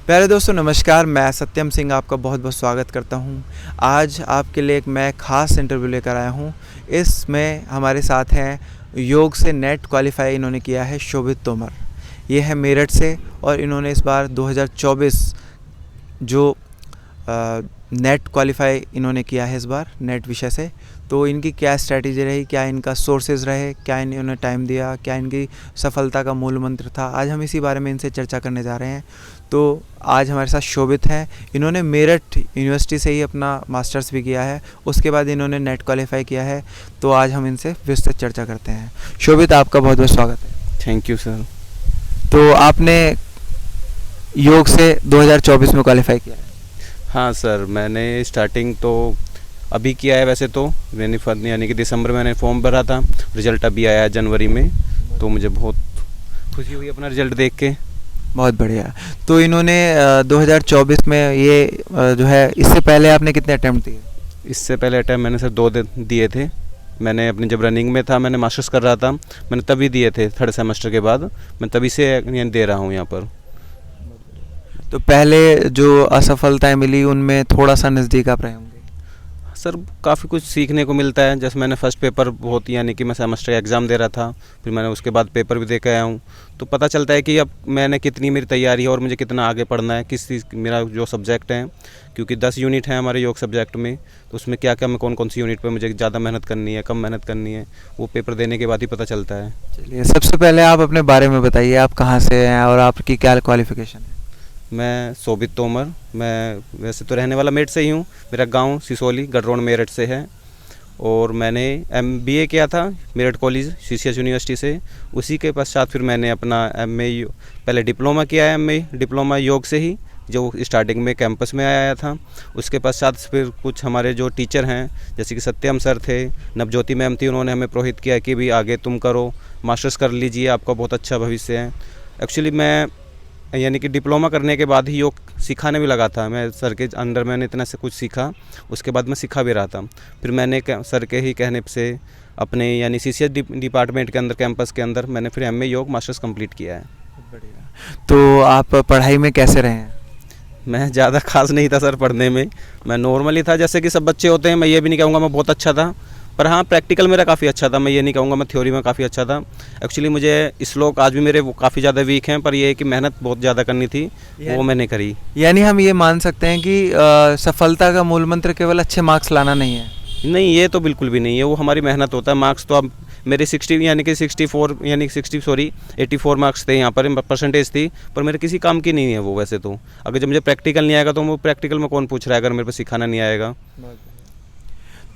प्यारे दोस्तों नमस्कार, मैं सत्यम सिंह आपका बहुत बहुत स्वागत करता हूं। आज आपके लिए एक मैं ख़ास इंटरव्यू लेकर आया हूं। इसमें हमारे साथ हैं योग से नेट क्वालिफाई इन्होंने किया है शोभित तोमर। ये है मेरठ से और इन्होंने इस बार 2024 जो नेट क्वालिफाई इन्होंने किया है इस बार नेट विषय से। तो इनकी क्या स्ट्रैटेजी रही, क्या इनका सोर्सेज रहे, क्या इन्होंने टाइम दिया, क्या इनकी सफलता का मूल मंत्र था, आज हम इसी बारे में इनसे चर्चा करने जा रहे हैं। तो आज हमारे साथ शोभित हैं। इन्होंने मेरठ यूनिवर्सिटी से ही अपना मास्टर्स भी किया है, उसके बाद इन्होंने नेट क्वालिफाई किया है। तो आज हम इनसे विस्तृत चर्चा करते हैं। शोभित, आपका बहुत बहुत स्वागत है। Thank you sir. तो आपने योग से 2024 में क्वालिफाई किया है? हाँ सर, मैंने स्टार्टिंग तो अभी किया है। वैसे तो मैंने यानी कि दिसंबर में मैंने फॉर्म भरा था, रिजल्ट अभी आया है जनवरी में, तो मुझे बहुत खुशी हुई अपना रिजल्ट देख के। बहुत बढ़िया। तो इन्होंने 2024 में ये जो है, इससे पहले आपने कितने अटैम्प्ट दिए? इससे पहले अटैम्प्ट मैंने सर 2 दिए थे। मैंने अपनी जब रनिंग में था, मैंने मास्टर्स कर रहा था, मैंने तभी दिए थे 3rd सेमेस्टर के बाद। मैं तभी से दे रहा हूँ यहाँ पर। तो पहले जो असफलताएं मिली उनमें थोड़ा सा नज़दीक आप रहे होंगे। सर काफ़ी कुछ सीखने को मिलता है। जैसे मैंने फ़र्स्ट पेपर बहुत यानी कि मैं सेमेस्टर एग्ज़ाम दे रहा था, फिर मैंने उसके बाद पेपर भी दे के आया हूँ, तो पता चलता है कि अब मैंने कितनी मेरी तैयारी है और मुझे कितना आगे पढ़ना है, किस चीज़ मेरा जो सब्जेक्ट है, क्योंकि 10 यूनिट हैं हमारे योग सब्जेक्ट में, तो उसमें क्या क्या मैं कौन कौन सी यूनिट पर मुझे ज़्यादा मेहनत करनी है, कम मेहनत करनी है, वो पेपर देने के बाद ही पता चलता है। चलिए, सबसे पहले आप अपने बारे में बताइए, आप कहाँ से हैं और आपकी क्या क्वालिफिकेशन है? मैं शोभित तोमर, मैं वैसे तो रहने वाला मेरठ से ही हूँ। मेरा गांव सिसोली गढ़रोड मेरठ से है, और मैंने MBA किया था मेरठ कॉलेज CCS यूनिवर्सिटी से। उसी के पश्चात फिर मैंने अपना MA पहले डिप्लोमा किया है, MA डिप्लोमा योग से ही, जो स्टार्टिंग में कैंपस में आया था। उसके पश्चात फिर कुछ हमारे जो टीचर हैं, जैसे कि सत्यम सर थे, नवज्योति मैम थी, उन्होंने हमें प्रोहित किया कि भी आगे तुम करो, मास्टर्स कर लीजिए, आपका बहुत अच्छा भविष्य है। एक्चुअली मैं यानी कि डिप्लोमा करने के बाद ही योग सिखाने भी लगा था। मैं सर के अंडर मैंने इतना से कुछ सीखा, उसके बाद मैं सिखा भी रहा था। फिर मैंने सर के ही कहने से अपने यानी CCS डिपार्टमेंट के अंदर, कैंपस के अंदर, मैंने फिर MA योग मास्टर्स कंप्लीट किया है। बढ़िया। तो आप पढ़ाई में कैसे रहे हैं? मैं ज़्यादा खास नहीं था सर पढ़ने में, मैं नॉर्मली था, जैसे कि सब बच्चे होते हैं। मैं ये भी नहीं कहूँगा मैं बहुत अच्छा था, पर हाँ प्रैक्टिकल मेरा काफ़ी अच्छा था। मैं ये नहीं कहूँगा मैं थ्योरी में काफ़ी अच्छा था। एक्चुअली मुझे श्लोक आज भी मेरे वो काफ़ी ज़्यादा वीक हैं, पर ये है कि मेहनत बहुत ज़्यादा करनी थी, वो मैंने करी। यानी हम ये मान सकते हैं कि सफलता का मूल मंत्र केवल अच्छे मार्क्स लाना नहीं है? नहीं, ये तो बिल्कुल भी नहीं है, वो हमारी मेहनत होता है। मार्क्स तो अब मेरे 60 यानी कि 64 यानी 84 मार्क्स थे यहाँ पर, परसेंटेज थी, पर मेरे किसी काम की नहीं है वो। वैसे तो अगर जब मुझे प्रैक्टिकल नहीं आएगा तो वो प्रैक्टिकल में कौन पूछ रहा है अगर मेरे को सिखाना नहीं आएगा।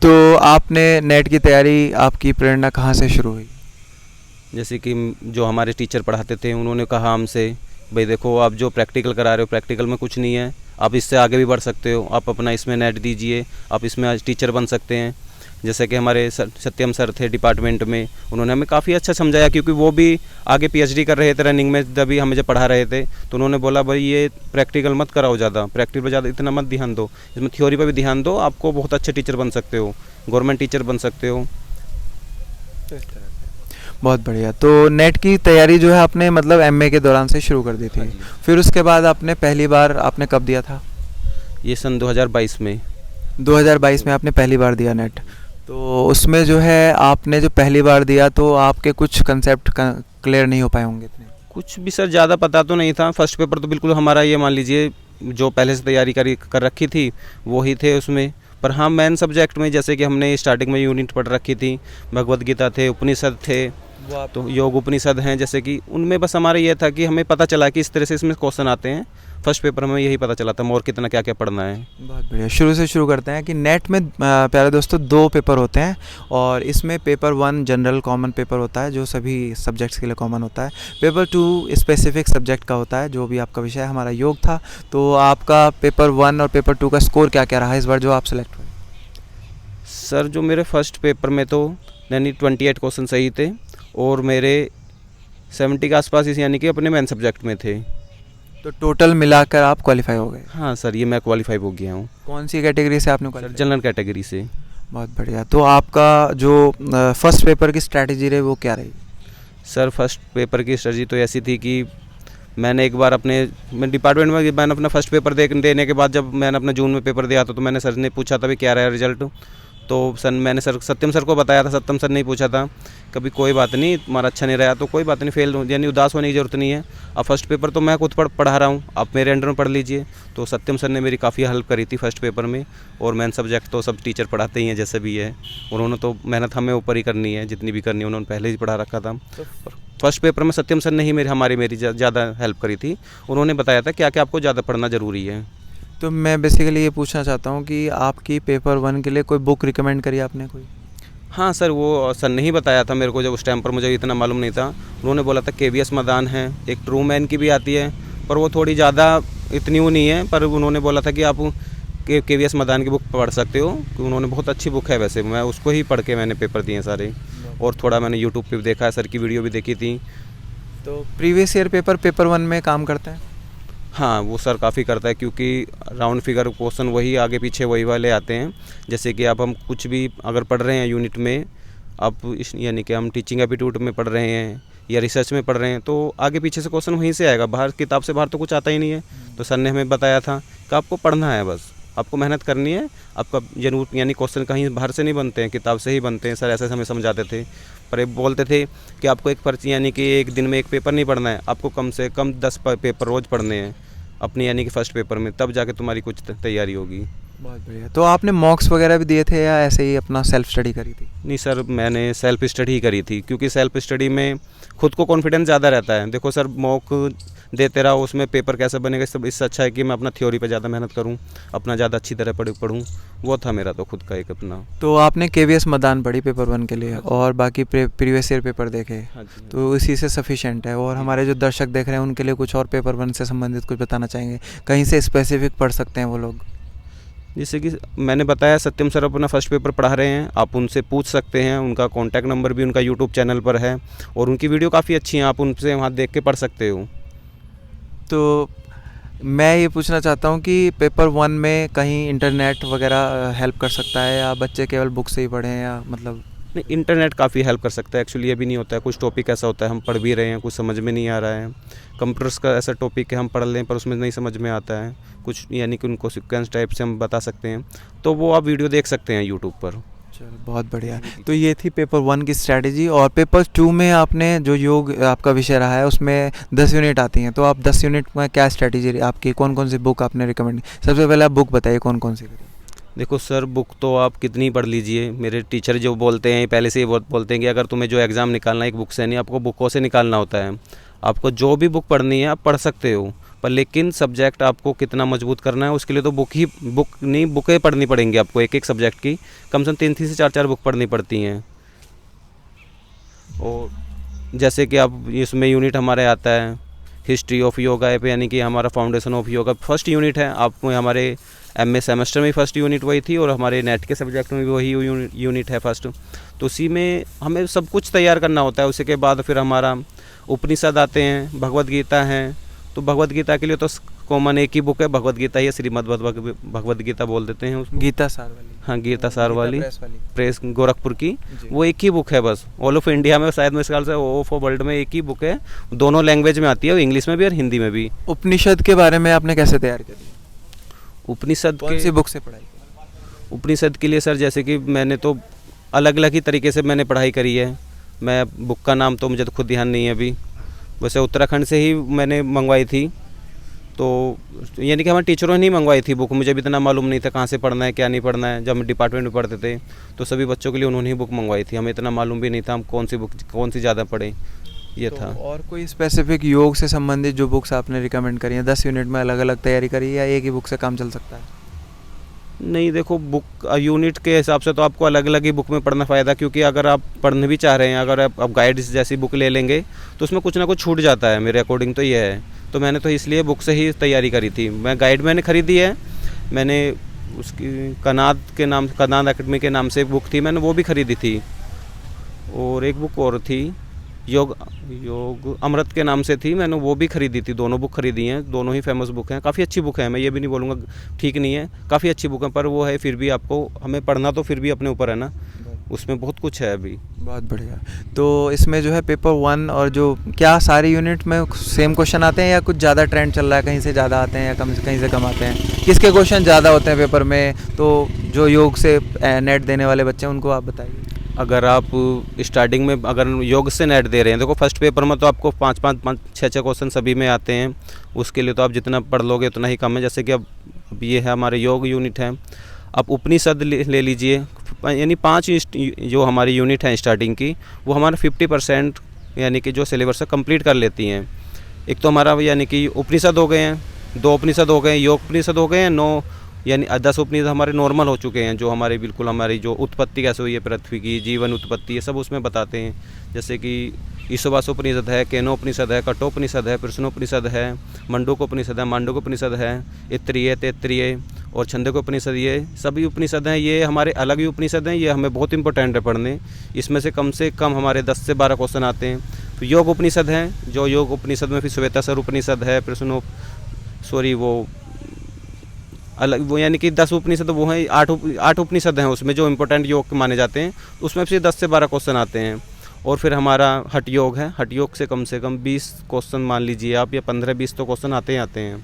तो आपने नेट की तैयारी, आपकी प्रेरणा कहाँ से शुरू हुई? जैसे कि जो हमारे टीचर पढ़ाते थे, उन्होंने कहा हमसे, भाई देखो आप जो प्रैक्टिकल करा रहे हो, प्रैक्टिकल में कुछ नहीं है, आप इससे आगे भी बढ़ सकते हो, आप अपना इसमें नेट दीजिए, आप इसमें आज टीचर बन सकते हैं। जैसे कि हमारे सत्यम सर थे डिपार्टमेंट में, उन्होंने हमें काफ़ी अच्छा समझाया, क्योंकि वो भी आगे PhD कर रहे थे रनिंग में, तभी हमें जब पढ़ा रहे थे, तो उन्होंने बोला भाई ये प्रैक्टिकल मत कराओ ज़्यादा, प्रैक्टिकल पर ज़्यादा इतना मत ध्यान दो, इसमें थ्योरी पर भी ध्यान दो, आपको बहुत अच्छे टीचर बन सकते हो, गवर्नमेंट टीचर बन सकते हो। बहुत बढ़िया। तो नेट की तैयारी जो है आपने मतलब MA के दौरान से शुरू कर दी थी। फिर उसके बाद आपने पहली बार आपने कब दिया था? ये सन 2022 में। 2022 में आपने पहली बार दिया नेट। तो उसमें जो है आपने जो पहली बार दिया तो आपके कुछ कंसेप्ट क्लियर नहीं हो पाए होंगे इतने? कुछ भी सर ज़्यादा पता तो नहीं था। फर्स्ट पेपर तो बिल्कुल हमारा ये मान लीजिए जो पहले से तैयारी कर रखी थी वो ही थे उसमें। पर हाँ मेन सब्जेक्ट में जैसे कि हमने स्टार्टिंग में यूनिट पढ़ रखी थी, भगवद गीता थे, उपनिषद थे, तो योग उपनिषद हैं, जैसे कि उनमें बस हमारा ये था कि हमें पता चला कि इस तरह से इसमें क्वेश्चन आते हैं। फर्स्ट पेपर में यही पता चला था और कितना क्या क्या पढ़ना है। बहुत बढ़िया। शुरू से शुरू करते हैं कि नेट में प्यारे दोस्तों 2 पेपर होते हैं, और इसमें पेपर 1 जनरल कॉमन पेपर होता है जो सभी सब्जेक्ट्स के लिए कॉमन होता है। पेपर 2 स्पेसिफिक सब्जेक्ट का होता है, जो भी आपका विषय हमारा योग था। तो आपका पेपर 1 और पेपर 2 का स्कोर क्या क्या रहा इस बार जो आप सेलेक्ट हुए? सर जो मेरे फर्स्ट पेपर में तो यानी 28 क्वेश्चन सही थे, और मेरे 70 के आसपास इस यानी कि अपने मेन सब्जेक्ट में थे। तो टोटल मिलाकर आप क्वालिफाई हो गए? हाँ सर, ये मैं क्वालिफाई हो गया हूँ। कौन सी कैटेगरी से आपने सर क्वालिफाई? जनरल कैटेगरी से। बहुत बढ़िया। तो आपका जो फर्स्ट पेपर की स्ट्रैटेजी रही वो क्या रही? सर फर्स्ट पेपर की स्ट्रेटजी तो ऐसी थी कि मैंने एक बार मैं डिपार्टमेंट में मैंने अपना फर्स्ट पेपर देने के बाद जब मैंने अपना जून में पेपर दिया था, तो मैंने सर ने पूछा था भी क्या रहा रिजल्ट। तो मैंने सत्यम सर को बताया था, सत्यम सर ने ही पूछा था कभी कोई बात नहीं, तुम्हारा अच्छा नहीं रहा तो कोई बात नहीं, फेल यानी उदास होने की ज़रूरत नहीं है। अब फर्स्ट पेपर तो मैं खुद पढ़ा रहा हूँ, आप मेरे अंडर में पढ़ लीजिए। तो सत्यम सर ने मेरी काफ़ी हेल्प करी थी फर्स्ट पेपर में। और मेन सब्जेक्ट तो सब टीचर पढ़ाते ही हैं जैसे भी है, उन्होंने तो मेहनत हमें ऊपर ही करनी है, जितनी भी करनी है उन्होंने पहले ही पढ़ा रखा था। फर्स्ट पेपर में सत्यम सर ने ही मेरी ज़्यादा हेल्प करी थी। उन्होंने बताया था क्या क्या आपको ज़्यादा पढ़ना ज़रूरी है। तो मैं बेसिकली ये पूछना चाहता हूँ कि आपकी पेपर 1 के लिए कोई बुक रिकमेंड करी आपने कोई? हाँ सर, वो सर ने ही बताया था मेरे को, जब उस टाइम पर मुझे इतना मालूम नहीं था। उन्होंने बोला था KVS मदान है, एक ट्रू मैन की भी आती है, पर वो थोड़ी ज़्यादा इतनी वो नहीं है, पर उन्होंने बोला था कि आप KVS मदान की बुक पढ़ सकते हो, कि उन्होंने बहुत अच्छी बुक है। वैसे मैं उसको ही पढ़ के मैंने पेपर दिए सारे, और थोड़ा मैंने यूट्यूब पे भी देखा है, सर की वीडियो भी देखी थी। तो प्रीवियस ईयर पेपर 1 में काम करते हैं? हाँ, वो सर काफ़ी करता है, क्योंकि राउंड फिगर क्वेश्चन वही आगे पीछे वही वाले आते हैं। जैसे कि अब हम कुछ भी अगर पढ़ रहे हैं यूनिट में, अब यानी कि हम टीचिंग एप्टीट्यूड में पढ़ रहे हैं या रिसर्च में पढ़ रहे हैं, तो आगे पीछे से क्वेश्चन वहीं से आएगा, बाहर किताब से बाहर तो कुछ आता ही नहीं है। तो सर ने हमें बताया था कि आपको पढ़ना है, बस आपको मेहनत करनी है, आपका जरूर यानी क्वेश्चन कहीं बाहर से नहीं बनते हैं, किताब से ही बनते हैं। सर ऐसे हमें समझाते थे। पर ये बोलते थे कि आपको एक पर्ची यानी कि एक दिन में एक पेपर नहीं पढ़ना है, आपको कम से कम 10 पेपर रोज़ पढ़ने हैं अपनी यानी कि फर्स्ट पेपर में, तब जाके तुम्हारी कुछ तैयारी होगी। बहुत बढ़िया। तो आपने मॉक्स वगैरह भी दिए थे या ऐसे ही अपना सेल्फ स्टडी करी थी? नहीं सर, मैंने सेल्फ स्टडी ही करी थी, क्योंकि सेल्फ स्टडी में खुद को कॉन्फिडेंस ज़्यादा रहता है। देखो सर, मॉक देते रहा, उसमें पेपर कैसे बनेगा, इससे अच्छा है कि मैं अपना थ्योरी पे ज़्यादा मेहनत करूं, अपना ज़्यादा अच्छी तरह पढ़ूं। वो था मेरा तो खुद का एक अपना। तो आपने KVS मदान पढ़ी पेपर 1 के लिए, और बाकी प्रीवियस ईयर पेपर देखे, तो इसी से सफिशेंट है। और हमारे जो दर्शक देख रहे हैं उनके लिए कुछ और पेपर 1 से संबंधित कुछ बताना चाहेंगे, कहीं से स्पेसिफिक पढ़ सकते हैं वो लोग? जैसे कि मैंने बताया, सत्यम सर अपना फर्स्ट पेपर पढ़ा रहे हैं, आप उनसे पूछ सकते हैं। उनका कॉन्टैक्ट नंबर भी उनका यूट्यूब चैनल पर है, और उनकी वीडियो काफ़ी अच्छी हैं, आप उनसे वहाँ देख के पढ़ सकते हो। तो मैं ये पूछना चाहता हूँ कि पेपर 1 में कहीं इंटरनेट वगैरह हेल्प कर सकता है, या बच्चे केवल बुक से ही पढ़ें, या मतलब? नहीं, इंटरनेट काफ़ी हेल्प कर सकता है। एक्चुअली ये भी नहीं होता है, कुछ टॉपिक ऐसा होता है हम पढ़ भी रहे हैं, कुछ समझ में नहीं आ रहा है। कंप्यूटर्स का ऐसा टॉपिक है हम पढ़ लें पर उसमें नहीं समझ में आता है कुछ, यानी कि उनको सीक्वेंस टाइप से हम बता सकते हैं, तो वो आप वीडियो देख सकते हैं यूट्यूब पर। चलो बहुत बढ़िया। तो ये थी पेपर 1 की स्ट्रैटेजी। और पेपर 2 में आपने जो योग आपका विषय रहा है उसमें 10 यूनिट आती हैं, तो आप 10 यूनिट में क्या स्ट्रैटेजी आपकी, कौन कौन सी बुक आपने रिकमेंड? सबसे पहले आप बुक बताइए कौन कौन सी करी? देखो सर, बुक तो आप कितनी पढ़ लीजिए, मेरे टीचर जो बोलते हैं पहले से ही बोलते हैं कि अगर तुम्हें जो एग्ज़ाम निकालना है एक बुक से नहीं, आपको बुकों से निकालना होता है। आपको जो भी बुक पढ़नी है आप पढ़ सकते हो, पर लेकिन सब्जेक्ट आपको कितना मजबूत करना है उसके लिए तो बुकें पढ़नी पड़ेंगी आपको, एक एक सब्जेक्ट की कम से कम 3 से 4 बुक पढ़नी पड़ती हैं। और जैसे कि आप इसमें यूनिट हमारे आता है हिस्ट्री ऑफ योगा पे, यानी कि हमारा foundation of yoga first unit है। आपको हमारे MA सेमेस्टर में फर्स्ट यूनिट वही थी, और हमारे नेट के सब्जेक्ट में भी वही यूनिट है फर्स्ट। तो उसी में हमें सब कुछ तैयार करना होता है। उसी के बाद फिर हमारा उपनिषद आते हैं, भगवद गीता है। तो भगवद गीता के लिए तो कॉमन एक ही बुक है, भगवद गीता ही है, श्रीमद् भगवद गीता बोल देते हैं उसको। गीता सार वाली? हाँ, गीता सार वाली, प्रेस गोरखपुर की, वो एक ही बुक है बस। ऑल ऑफ इंडिया में शायद मेरे ख्याल से ऑफ वर्ल्ड में एक ही बुक है, दोनों लैंग्वेज में आती है, इंग्लिश में भी और हिंदी में भी। उपनिषद के बारे में आपने कैसे तैयार करी? उपनिषद कौन सी बुक से पढ़ाई? उपनिषद के लिए सर जैसे कि मैंने तो अलग अलग ही तरीके से मैंने पढ़ाई करी है। मैं बुक का नाम तो मुझे तो खुद ध्यान नहीं है अभी, वैसे उत्तराखंड से ही मैंने मंगवाई थी। तो यानी कि हमारे टीचरों ने ही मंगवाई थी बुक, मुझे भी इतना मालूम नहीं था कहाँ से पढ़ना है क्या नहीं पढ़ना है। जब हम डिपार्टमेंट में पढ़ते थे तो सभी बच्चों के लिए उन्होंने ही बुक मंगवाई थी, हमें इतना मालूम भी नहीं था हम कौन सी ज़्यादा पढ़ें, ये तो था। और कोई स्पेसिफिक योग से संबंधित जो बुक्स आपने रिकमेंड करी हैं, 10 यूनिट में अलग अलग तैयारी करी, या एक ही बुक से काम चल सकता है? नहीं, देखो बुक यूनिट के हिसाब से तो आपको अलग अलग ही बुक में पढ़ना फ़ायदा, क्योंकि अगर आप पढ़ने भी चाह रहे हैं, अगर आप गाइड्स जैसी बुक ले लेंगे तो उसमें कुछ ना कुछ छूट जाता है, मेरे अकॉर्डिंग तो ये है। तो मैंने तो इसलिए बुक से ही तैयारी करी थी। मैं गाइड मैंने ख़रीदी है, मैंने उसकी कनाद एकेडमी के नाम से एक बुक थी, मैंने वो भी ख़रीदी थी। और एक बुक और थी योग अमृत के नाम से थी, मैंने वो भी ख़रीदी थी। दोनों बुक ख़रीदी हैं, दोनों ही फेमस बुक हैं, काफ़ी अच्छी बुक है। मैं ये भी नहीं बोलूँगा ठीक नहीं है, काफ़ी अच्छी बुक है, पर वो है फिर भी आपको हमें पढ़ना तो फिर भी अपने ऊपर है ना, उसमें बहुत कुछ है अभी। बहुत बढ़िया। तो इसमें जो है पेपर 1 और जो क्या सारे यूनिट में सेम क्वेश्चन आते हैं या कुछ ज़्यादा ट्रेंड चल रहा है, कहीं से ज़्यादा आते हैं या कहीं से कम आते हैं? किसके क्वेश्चन ज़्यादा होते हैं पेपर में? तो जो योग से नेट देने वाले बच्चे हैं उनको आप बताइए। अगर आप स्टार्टिंग में अगर योग से नेट दे रहे हैं, देखो फर्स्ट पेपर में तो आपको 5-6 क्वेश्चन सभी में आते हैं। उसके लिए तो आप जितना पढ़ लोगे उतना ही कम है। जैसे कि अब ये है हमारे योग यूनिट है, आप उपनिषद ले लीजिए, यानी 5 जो हमारी यूनिट है स्टार्टिंग की, वो हमारा 50% यानी कि जो सिलेबस है कंप्लीट कर लेती हैं। एक तो हमारा यानी कि उपनिषद हो गए हैं, 2 उपनिषद हो गए, योग उपनिषद हो गए हैं, 9 यानी 10 उपनिषद हमारे नॉर्मल हो चुके हैं, जो हमारे बिल्कुल हमारी जो उत्पत्ति कैसे हुई है पृथ्वी की, जीवन उत्पत्ति, ये सब उसमें बताते हैं। जैसे कि ईशावास्योपनिषद है, केनोपनिषद है, कठोपनिषद है, प्रश्नोपनिषद है, मंडूकोपनिषद है, मांडूकोपनिषद है, इत्तरीय, तैत्तरीय और छंदोकोपनिषद, ये सभी उपनिषद हैं। ये हमारे अलग ही उपनिषद हैं, ये हमें बहुत इंपॉर्टेंट है पढ़ने। इसमें से कम हमारे 10 से 12 क्वेश्चन आते हैं। तो योग उपनिषद हैं, जो योग उपनिषद में फिर श्वेतासर उपनिषद है, वो अलग, वो यानी कि 10 उपनिषद वो हैं, 8 उपनिषद हैं उसमें जो इम्पोर्टेंट योग के माने जाते हैं। उसमें फिर 10 से 12 क्वेश्चन आते हैं। और फिर हमारा हठ योग है, हठ योग से कम 20 क्वेश्चन मान लीजिए आप, या 15-20 तो क्वेश्चन आते हैं।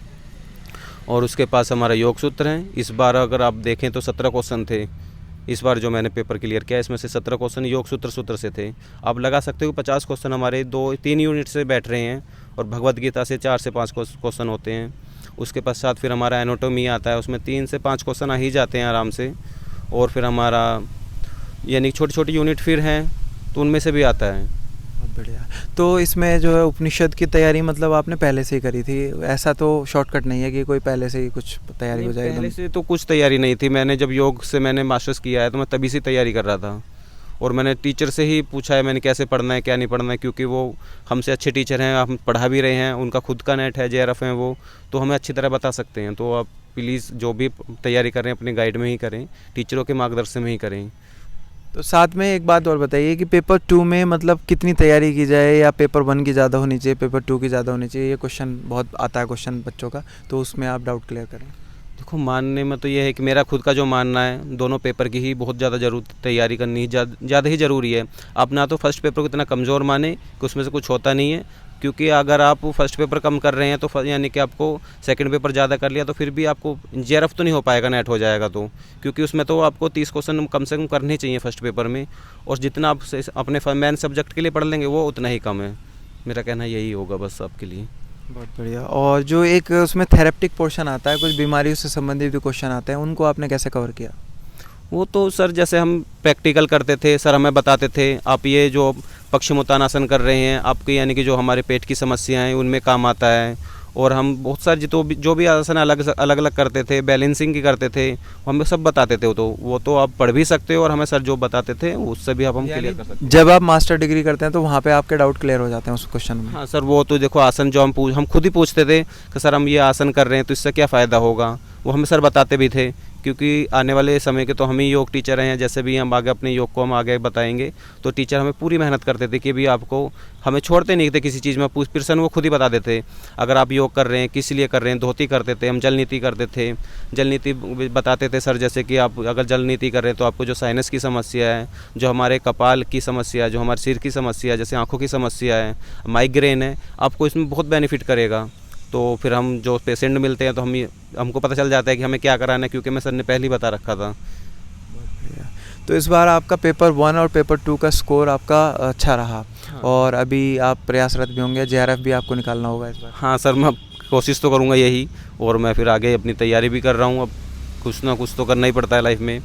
और उसके पास हमारा योग सूत्र है। इस बार अगर आप देखें तो 17 क्वेश्चन थे इस बार जो मैंने पेपर क्लियर किया, इसमें से 17 क्वेश्चन योग सूत्र से थे। आप लगा सकते हो 50 क्वेश्चन हमारे 2-3 यूनिट से बैठ रहे हैं, और भगवद गीता से 4 से 5 क्वेश्चन होते हैं। उसके पश्चात फिर हमारा एनाटॉमी आता है, उसमें 3 से 5 क्वेश्चन आ ही जाते हैं आराम से। और फिर हमारा यानी छोटी यूनिट फिर हैं, तो उनमें से भी आता है। बहुत बढ़िया। तो इसमें जो है उपनिषद की तैयारी मतलब आपने पहले से ही करी थी? ऐसा तो शॉर्टकट नहीं है कि कोई पहले से ही कुछ तैयारी हो जाए? पहले से तो कुछ तैयारी नहीं थी। मैंने जब योग से मैंने मास्टर्स किया है तो मैं तभी से तैयारी कर रहा था, और मैंने टीचर से ही पूछा है मैंने कैसे पढ़ना है क्या नहीं पढ़ना है, क्योंकि वो हमसे अच्छे टीचर हैं, हम पढ़ा भी रहे हैं, उनका खुद का नेट है, JRF हैं वो, तो हमें अच्छी तरह बता सकते हैं। तो आप प्लीज़ जो भी तैयारी करें अपने गाइड में ही करें, टीचरों के मार्गदर्शन में ही करें। तो साथ में एक बात और बताइए कि पेपर 2 में मतलब कितनी तैयारी की जाए, या पेपर 1 की ज़्यादा होनी चाहिए, पेपर 2 की ज़्यादा होनी चाहिए? ये क्वेश्चन बहुत आता है क्वेश्चन बच्चों का, तो उसमें आप डाउट क्लियर करें। देखो, मानने में तो ये है कि मेरा खुद का जो मानना है, दोनों पेपर की ही बहुत ज़्यादा तैयारी करनी ज़्यादा ही ज़रूरी है। आप ना तो फर्स्ट पेपर को इतना कमज़ोर माने कि उसमें से कुछ होता नहीं है, क्योंकि अगर आप फर्स्ट पेपर कम कर रहे हैं तो यानी कि आपको सेकंड पेपर ज़्यादा कर लिया तो फिर भी आपको JRF तो नहीं हो पाएगा, नेट हो जाएगा तो, क्योंकि उसमें तो आपको 30 क्वेश्चन कम से कम करने चाहिए फर्स्ट पेपर में, और जितना आप अपने मेन सब्जेक्ट के लिए पढ़ लेंगे वो उतना ही कम है। मेरा कहना यही होगा बस आपके लिए। बहुत बढ़िया। और जो एक उसमें थेरेप्टिक पोर्शन आता है, कुछ बीमारियों से संबंधित भी क्वेश्चन आते हैं, उनको आपने कैसे कवर किया? वो तो सर जैसे हम प्रैक्टिकल करते थे, सर हमें बताते थे आप ये जो पश्चिमोत्तानासन कर रहे हैं आपके यानी कि जो हमारे पेट की समस्याएं हैं उनमें काम आता है। और हम बहुत सारे जो भी आसन अलग अलग करते थे, बैलेंसिंग की करते थे, हमें सब बताते थे। तो वो तो आप पढ़ भी सकते हो, और हमें सर जो बताते थे उससे भी हम क्लियर कर सकते हैं। जब आप मास्टर डिग्री करते हैं तो वहाँ पे आपके डाउट क्लियर हो जाते हैं उस क्वेश्चन में? हाँ सर, वो तो देखो आसन जो हम खुद ही पूछते थे कि सर हम ये आसन कर रहे हैं तो इससे क्या फ़ायदा होगा, वो हमें सर बताते भी थे, क्योंकि आने वाले समय के तो हम ही योग टीचर हैं। जैसे भी हम आगे अपने योग को हम आगे बताएंगे, तो टीचर हमें पूरी मेहनत करते थे कि भी आपको, हमें छोड़ते नहीं थे किसी चीज़ में। फिर वो खुद ही बता देते, अगर आप योग कर रहे हैं किस लिए कर रहे हैं, धोती करते थे हम, जल नीति करते थे, जल नीति बताते थे सर। जैसे कि आप अगर जल नीति कर रहे हैं तो आपको जो साइनस की समस्या है, जो हमारे कपाल की समस्या है, जो हमारे सिर की समस्या है, जैसे आँखों की समस्या है, माइग्रेन है, आपको इसमें बहुत बेनिफिट करेगा। तो फिर हम जो पेशेंट मिलते हैं तो हमको पता चल जाता है कि हमें क्या कराना है, क्योंकि मैं सर ने पहले ही बता रखा था। तो इस बार आपका पेपर 1 और पेपर 2 का स्कोर आपका अच्छा रहा। हाँ। और अभी आप प्रयासरत भी होंगे, JRF भी आपको निकालना होगा इस बार? हाँ सर, मैं कोशिश तो करूँगा यही, और मैं फिर आगे अपनी तैयारी भी कर रहा हूँ। अब कुछ ना कुछ तो करना ही पड़ता है लाइफ में।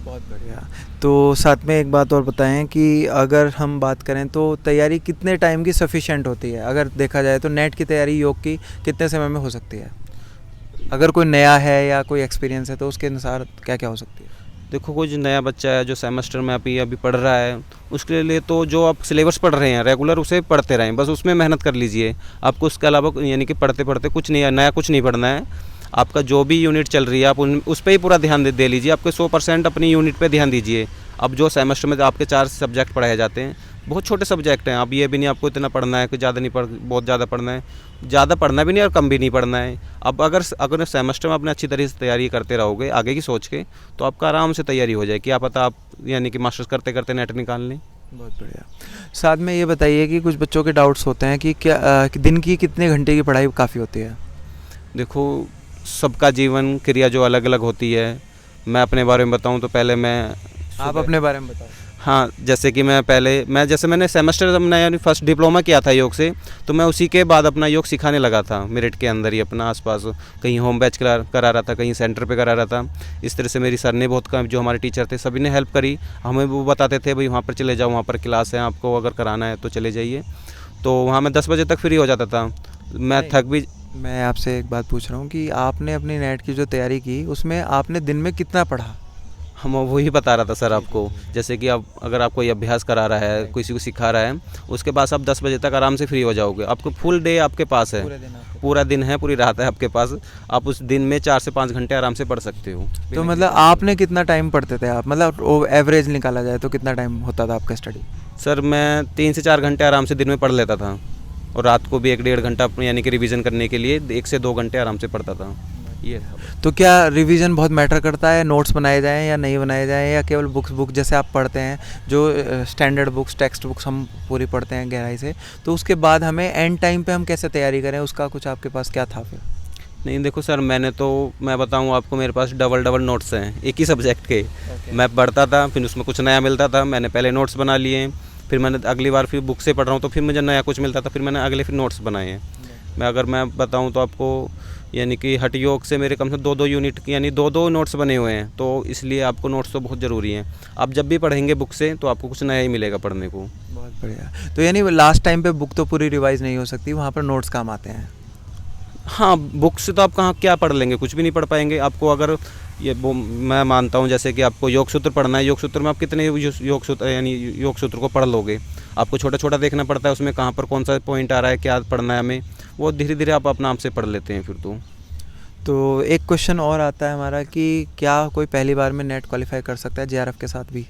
बहुत बढ़िया। तो साथ में एक बात और बताएं कि अगर हम बात करें तो तैयारी कितने टाइम की सफिशिएंट होती है? अगर देखा जाए तो नेट की तैयारी योग की कितने समय में हो सकती है? अगर कोई नया है या कोई एक्सपीरियंस है तो उसके अनुसार क्या क्या हो सकती है? देखो, कोई जो नया बच्चा है जो सेमेस्टर में अभी पढ़ रहा है, उसके लिए तो जो आप सिलेबस पढ़ रहे हैं रेगुलर उसे पढ़ते रहें, बस उसमें मेहनत कर लीजिए। आपको उसके अलावा यानी कि पढ़ते पढ़ते कुछ नहीं, नया कुछ नहीं पढ़ना है। आपका जो भी यूनिट चल रही है आप उस पर ही पूरा ध्यान दे लीजिए। आपके 100% अपनी यूनिट पे ध्यान दीजिए। अब जो सेमेस्टर में आपके 4 सब्जेक्ट पढ़ाए जाते हैं, बहुत छोटे सब्जेक्ट हैं। अब ये भी नहीं आपको इतना पढ़ना है कि ज़्यादा नहीं बहुत ज़्यादा पढ़ना है, ज़्यादा पढ़ना भी नहीं और कम भी नहीं पढ़ना है। अब अगर सेमेस्टर में अपने अच्छी तरीके से तैयारी करते रहोगे आगे की सोच के, तो आपका आराम से तैयारी हो जाए, क्या पता आप यानी कि मास्टर्स करते करते नेट निकाल लें। बहुत बढ़िया। साथ में ये बताइए कि कुछ बच्चों के डाउट्स होते हैं कि क्या कि दिन की कितने घंटे की पढ़ाई काफ़ी होती है? देखो, सबका जीवन क्रिया जो अलग अलग होती है। मैं अपने बारे में बताऊं तो पहले आप अपने बारे में बताओ। हाँ, जैसे कि मैंने सेमेस्टर जब मैं यानी फर्स्ट डिप्लोमा किया था योग से, तो मैं उसी के बाद अपना योग सिखाने लगा था मेरिट के अंदर ही, अपना आसपास कहीं होम बैच करा रहा था, कहीं सेंटर पे करा रहा था। इस तरह से मेरी सर ने बहुत कम, जो हमारे टीचर थे सभी ने हेल्प करी। हमें वो बताते थे भाई वहाँ पर चले जाओ, वहाँ पर क्लास है, आपको अगर कराना है तो चले जाइए। तो वहाँ मैं 10 बजे तक फ्री हो जाता था। मैं थक भी। मैं आपसे एक बात पूछ रहा हूँ कि आपने अपनी नेट की जो तैयारी की उसमें आपने दिन में कितना पढ़ा? हम वही बता रहा था सर आपको, जैसे कि अब अगर आप कोई अभ्यास करा रहा है, किसी को सिखा रहा है, उसके बाद आप 10 बजे तक आराम से फ्री हो जाओगे। आपको फुल डे आपके पास है, पूरा दिन है, पूरी रात है आपके पास। आप उस दिन में 4 से 5 घंटे आराम से पढ़ सकते हो। तो मतलब आपने कितना टाइम पढ़ते थे आप, मतलब एवरेज निकाला जाए तो कितना टाइम होता था आपका स्टडी? सर मैं 3 से 4 घंटे आराम से दिन में पढ़ लेता था, और रात को भी 1-1.5 घंटा यानी कि रिवीजन करने के लिए 1 से 2 घंटे आराम से पढ़ता था। ये तो क्या रिवीजन बहुत मैटर करता है, नोट्स बनाए जाएं या नहीं बनाए जाएं, या केवल बुक जैसे आप पढ़ते हैं जो स्टैंडर्ड बुक्स, टेक्स्ट बुक्स हम पूरी पढ़ते हैं गहराई से, तो उसके बाद हमें एंड टाइम पे हम कैसे तैयारी करें, उसका कुछ आपके पास क्या था फिर? नहीं, देखो सर, मैं बताऊं आपको, मेरे पास डबल नोट्स हैं एक ही सब्जेक्ट के। मैं पढ़ता था, फिर उसमें कुछ नया मिलता था, मैंने पहले नोट्स बना लिए, फिर मैंने अगली बार फिर बुक से पढ़ रहा हूँ तो फिर मुझे नया कुछ मिलता था, फिर मैंने अगले फिर नोट्स बनाए हैं। मैं बताऊं तो आपको, यानी कि हठ योग से मेरे कम से 2-2 यूनिट की यानी 2-2 नोट्स बने हुए हैं। तो इसलिए आपको नोट्स तो बहुत ज़रूरी हैं। आप जब भी पढ़ेंगे बुक से तो आपको कुछ नया ही मिलेगा पढ़ने को। बहुत बढ़िया। तो यानी लास्ट टाइम पे बुक तो पूरी रिवाइज नहीं हो सकती, वहाँ पर नोट्स काम आते हैं? हाँ, बुक से तो आप कहाँ क्या पढ़ लेंगे, कुछ भी नहीं पढ़ पाएंगे। आपको अगर मैं मानता हूँ, जैसे कि आपको योग सूत्र पढ़ना है, योग सूत्र में आप कितने योग सूत्र यानी योग सूत्र को पढ़ लोगे? आपको छोटा छोटा देखना पड़ता है, उसमें कहाँ पर कौन सा पॉइंट आ रहा है, क्या पढ़ना है हमें, वो धीरे धीरे आप अपना आप से पढ़ लेते हैं फिर तो एक क्वेश्चन और आता है हमारा कि क्या कोई पहली बार में नेट क्वालिफाई कर सकता है जेआरएफ के साथ भी?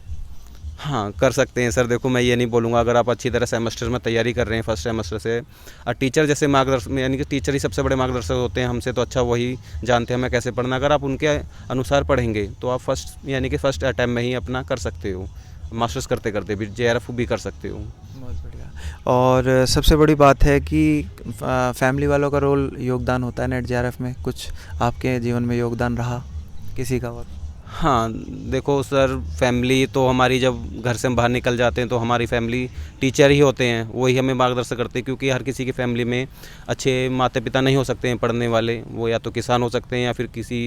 हाँ, कर सकते हैं सर। देखो, मैं ये नहीं बोलूँगा, अगर आप अच्छी तरह सेमेस्टर में तैयारी कर रहे हैं फर्स्ट सेमेस्टर से, और टीचर जैसे मार्गदर्शन यानी कि टीचर ही सबसे बड़े मार्गदर्शक होते हैं, हमसे तो अच्छा वही जानते हैं हमें कैसे पढ़ना। अगर आप उनके अनुसार पढ़ेंगे तो आप फर्स्ट अटैम्प्ट में ही अपना कर सकते हो, मास्टर्स करते करते भी जेआरएफ भी कर सकते हो। बहुत बढ़िया। और सबसे बड़ी बात है कि फैमिली वालों का रोल योगदान होता है नेट जेआरएफ में, कुछ आपके जीवन में योगदान रहा किसी का? और हाँ, देखो सर, फैमिली तो हमारी, जब घर से हम बाहर निकल जाते हैं तो हमारी फैमिली टीचर ही होते हैं, वही हमें मार्गदर्शन करते हैं। क्योंकि हर किसी की फैमिली में अच्छे माता पिता नहीं हो सकते हैं पढ़ने वाले, वो या तो किसान हो सकते हैं, या फिर किसी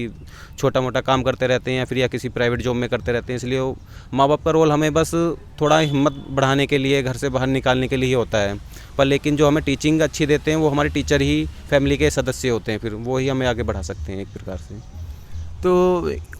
छोटा मोटा काम करते रहते हैं, या फिर किसी प्राइवेट जॉब में करते रहते हैं। इसलिए माँ बाप का रोल हमें बस थोड़ा हिम्मत बढ़ाने के लिए, घर से बाहर निकालने के लिए ही होता है। पर लेकिन जो हमें टीचिंग अच्छी देते हैं वो हमारे टीचर ही फैमिली के सदस्य होते हैं, फिर वो ही हमें आगे बढ़ा सकते हैं एक प्रकार से। तो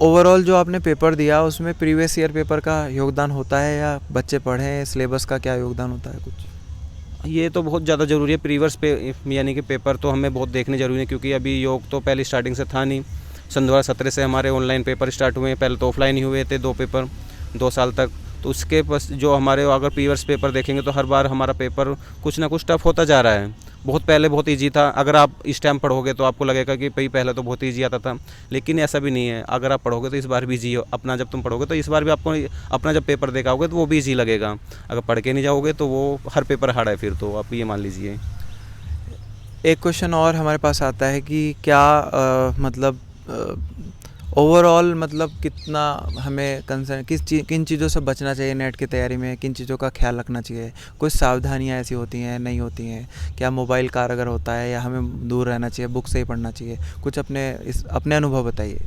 ओवरऑल जो आपने पेपर दिया उसमें प्रीवियस ईयर पेपर का योगदान होता है, या बच्चे पढ़ें सिलेबस का क्या योगदान होता है कुछ? ये तो बहुत ज़्यादा ज़रूरी है। यानी कि पेपर तो हमें बहुत देखने ज़रूरी है, क्योंकि अभी योग तो पहले स्टार्टिंग से था नहीं। सन 2017 से हमारे ऑनलाइन पेपर स्टार्ट हुए हैं, पहले तो ऑफलाइन ही हुए थे 2 पेपर 2 साल तक। तो उसके बस जो हमारे अगर प्रीवियस पेपर देखेंगे तो हर बार हमारा पेपर कुछ ना कुछ टफ होता जा रहा है। बहुत पहले बहुत इजी था, अगर आप इस टाइम पढ़ोगे तो आपको लगेगा कि भाई पहले तो बहुत इजी आता था, लेकिन ऐसा भी नहीं है। अगर आप पढ़ोगे तो इस बार भी इजी हो, अपना जब तुम पढ़ोगे तो इस बार भी आपको अपना जब पेपर देखाओगे तो वो भी इजी लगेगा। अगर पढ़ के नहीं जाओगे तो वो हर पेपर हार्ड है, फिर तो आप ये मान लीजिए। एक क्वेश्चन और हमारे पास आता है कि क्या मतलब ओवरऑल मतलब कितना हमें कंसर्न किन चीज़ों से बचना चाहिए नेट की तैयारी में, किन चीज़ों का ख्याल रखना चाहिए, कुछ सावधानियां ऐसी होती हैं नहीं होती हैं? क्या मोबाइल कारगर होता है, या हमें दूर रहना चाहिए, बुक से ही पढ़ना चाहिए? कुछ अपने अनुभव बताइए।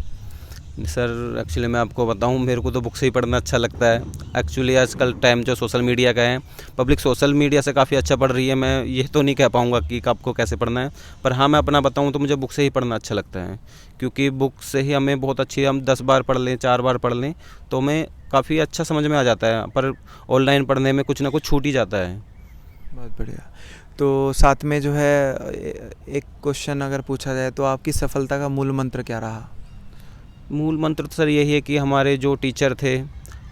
सर एक्चुअली मैं आपको बताऊं, मेरे को तो बुक से ही पढ़ना अच्छा लगता है। एक्चुअली आजकल टाइम जो सोशल मीडिया का है, पब्लिक सोशल मीडिया से काफ़ी अच्छा पढ़ रही है। मैं ये तो नहीं कह पाऊंगा कि आपको कैसे पढ़ना है, पर हाँ मैं अपना बताऊं तो मुझे बुक से ही पढ़ना अच्छा लगता है। क्योंकि बुक से ही हमें बहुत अच्छी, हम 10 बार पढ़ लें, 4 बार पढ़ लें तो हमें काफ़ी अच्छा समझ में आ जाता है। पर ऑनलाइन पढ़ने में कुछ ना कुछ छूट ही जाता है। बहुत बढ़िया। तो साथ में जो है एक क्वेश्चन अगर पूछा जाए तो आपकी सफलता का मूल मंत्र क्या रहा? मूल मंत्र तो सर यही है कि हमारे जो टीचर थे,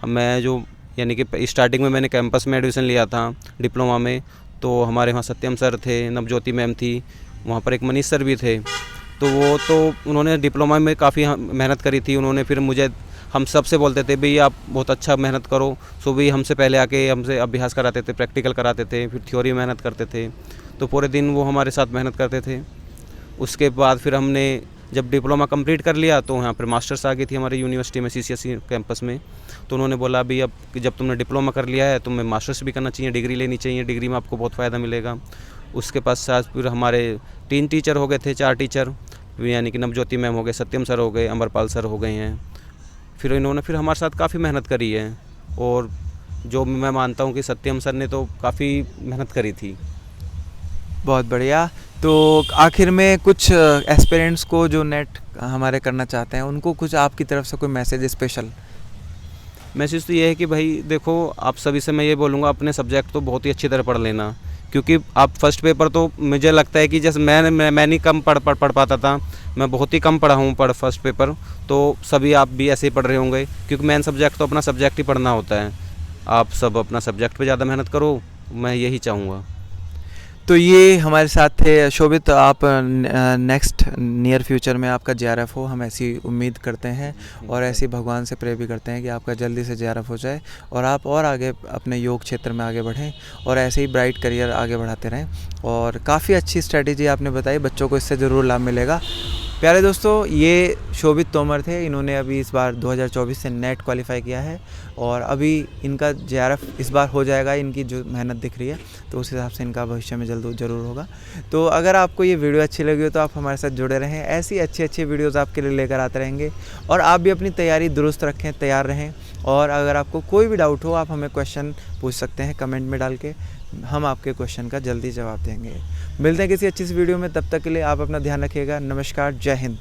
मैं जो यानी कि स्टार्टिंग में मैंने कैंपस में एडमिशन लिया था डिप्लोमा में, तो हमारे वहाँ सत्यम सर थे, नवज्योति मैम थी, वहाँ पर एक मनीष सर भी थे। तो उन्होंने डिप्लोमा में काफ़ी मेहनत करी थी। उन्होंने फिर मुझे, हम सबसे बोलते थे भई आप बहुत अच्छा मेहनत करो, सो भी हमसे पहले आके हमसे अभ्यास कराते थे, प्रैक्टिकल कराते थे, फिर थ्योरी में मेहनत करते थे, तो पूरे दिन वो हमारे साथ मेहनत करते थे। उसके बाद फिर हमने जब डिप्लोमा कंप्लीट कर लिया तो यहाँ पर मास्टर्स आ गई थी हमारी यूनिवर्सिटी में, CCSE कैंपस में। तो उन्होंने बोला अभी अब जब तुमने डिप्लोमा कर लिया है तुम्हें मास्टर्स भी करना चाहिए, डिग्री लेनी चाहिए, डिग्री में आपको बहुत फ़ायदा मिलेगा। उसके पश्चात फिर हमारे 3 टीचर हो गए थे, 4 टीचर, यानी कि नवज्योति मैम हो गए, सत्यम सर हो गए, अमरपाल सर हो गए हैं। फिर इन्होंने फिर हमारे साथ काफ़ी मेहनत करी है, और जो मैं मानता हूँ कि सत्यम सर ने तो काफ़ी मेहनत करी थी। बहुत बढ़िया। तो आखिर में कुछ एस्पिरेंट्स को जो नेट हमारे करना चाहते हैं उनको कुछ आपकी तरफ से कोई मैसेज स्पेशल? मैसेज तो ये है कि भाई देखो, आप सभी से मैं ये बोलूँगा, अपने सब्जेक्ट तो बहुत ही अच्छी तरह पढ़ लेना, क्योंकि आप फर्स्ट पेपर तो मुझे लगता है कि जैसे मैं नहीं कम पढ़ पाता था, मैं बहुत ही कम पढ़ा हूँ फर्स्ट पेपर, तो सभी आप भी ऐसे ही पढ़ रहे होंगे, क्योंकि मेन सब्जेक्ट तो अपना सब्जेक्ट ही पढ़ना होता है। आप सब अपना सब्जेक्ट पे ज़्यादा मेहनत करो, मैं यही चाहूँगा। तो ये हमारे साथ थे शोभित। आप नेक्स्ट नियर फ्यूचर में आपका JRF हो, हम ऐसी उम्मीद करते हैं, और ऐसे भगवान से प्रे भी करते हैं कि आपका जल्दी से JRF हो जाए और आप और आगे अपने योग क्षेत्र में आगे बढ़ें और ऐसे ही ब्राइट करियर आगे बढ़ाते रहें। और काफ़ी अच्छी स्ट्रैटेजी आपने बताई, बच्चों को इससे ज़रूर लाभ मिलेगा। प्यारे दोस्तों, ये शोभित तोमर थे। इन्होंने अभी इस बार 2024 से नेट क्वालिफाई किया है और अभी इनका JRF इस बार हो जाएगा। इनकी जो मेहनत दिख रही है तो उस हिसाब से इनका भविष्य में ज़रूर होगा। तो अगर आपको ये वीडियो अच्छी लगी हो तो आप हमारे साथ जुड़े रहें, ऐसी अच्छी वीडियोज़ आपके लिए लेकर आते रहेंगे। और आप भी अपनी तैयारी दुरुस्त रखें, तैयार रहें। और अगर आपको कोई भी डाउट हो आप हमें क्वेश्चन पूछ सकते हैं कमेंट में डाल के, हम आपके क्वेश्चन का जल्दी जवाब देंगे। मिलते हैं किसी अच्छी सी वीडियो में, तब तक के लिए आप अपना ध्यान रखिएगा। नमस्कार, जय हिंद।